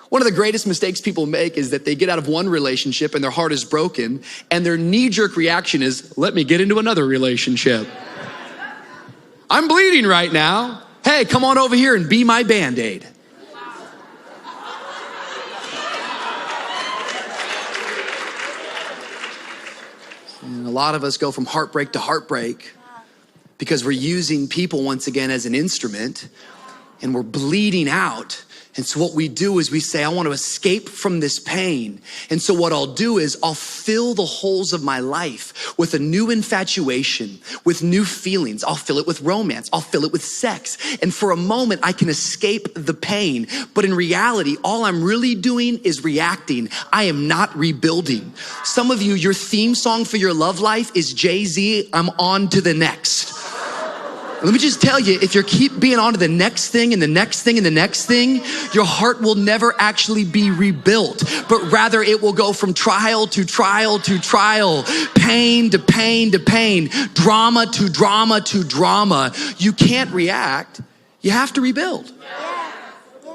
One of the greatest mistakes people make is that they get out of one relationship and their heart is broken, and their knee-jerk reaction is, let me get into another relationship. I'm bleeding right now. Hey, come on over here and be my Band-Aid. And a lot of us go from heartbreak to heartbreak because we're using people once again as an instrument, and we're bleeding out. And so what we do is we say, I want to escape from this pain. And so what I'll do is I'll fill the holes of my life with a new infatuation, with new feelings. I'll fill it with romance. I'll fill it with sex. And for a moment, I can escape the pain. But in reality, all I'm really doing is reacting. I am not rebuilding. Some of you, your theme song for your love life is Jay-Z, I'm on to the next. Let me just tell you, if you keep being on to the next thing and the next thing and the next thing, your heart will never actually be rebuilt, but rather it will go from trial to trial to trial, pain to pain to pain, drama to drama to drama. You can't react. You have to rebuild.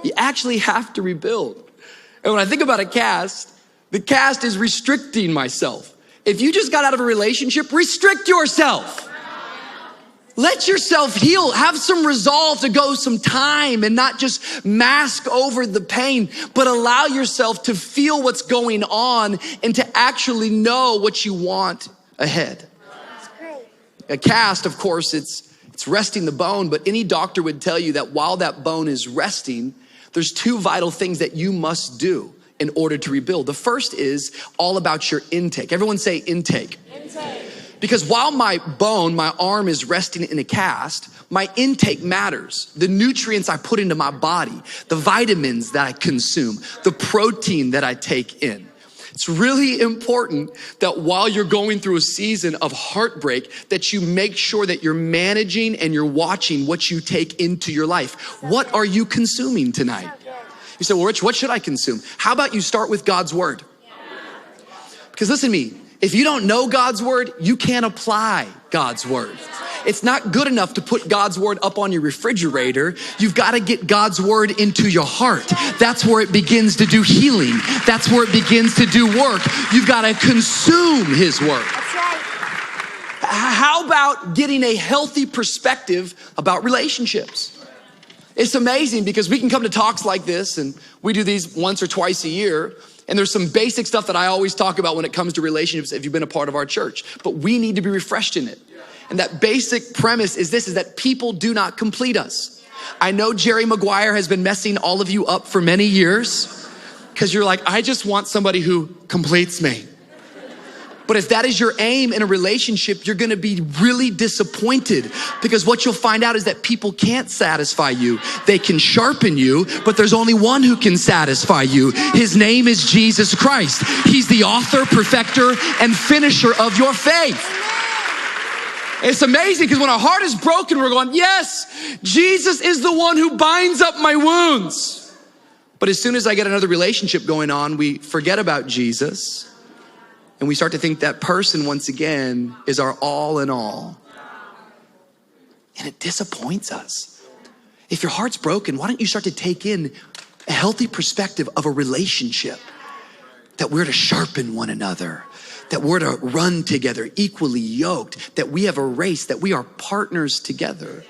You actually have to rebuild. And when I think about a cast, the cast is restricting myself. If you just got out of a relationship, restrict yourself. Let yourself heal. Have some resolve to go some time and not just mask over the pain, but allow yourself to feel what's going on and to actually know what you want ahead. A cast, of course, it's resting the bone, but any doctor would tell you that while that bone is resting, there's two vital things that you must do in order to rebuild. The first is all about your intake. Everyone say intake. Intake. Because while my bone, my arm is resting in a cast, my intake matters. The nutrients I put into my body, the vitamins that I consume, the protein that I take in. It's really important that while you're going through a season of heartbreak, that you make sure that you're managing and you're watching what you take into your life. What are you consuming tonight? You say, well, Rich, what should I consume? How about you start with God's word? Because listen to me. If you don't know God's word, you can't apply God's word. It's not good enough to put God's word up on your refrigerator. You've got to get God's word into your heart. That's where it begins to do healing. That's where it begins to do work. You've got to consume his word. That's right. How about getting a healthy perspective about relationships? It's amazing because we can come to talks like this, and we do these once or twice a year. And there's some basic stuff that I always talk about when it comes to relationships if you've been a part of our church, but we need to be refreshed in it. And that basic premise is this, is that people do not complete us. I know Jerry Maguire has been messing all of you up for many years because you're like, I just want somebody who completes me. But if that is your aim in a relationship, you're gonna be really disappointed because what you'll find out is that people can't satisfy you. They can sharpen you, but there's only one who can satisfy you. His name is Jesus Christ. He's the author, perfecter, and finisher of your faith. It's amazing because when our heart is broken, we're going, yes, Jesus is the one who binds up my wounds. But as soon as I get another relationship going on, we forget about Jesus. And we start to think that person, once again, is our all in all. And it disappoints us. If your heart's broken, why don't you start to take in a healthy perspective of a relationship? That we're to sharpen one another. That we're to run together, equally yoked. That we have a race, that we are partners together.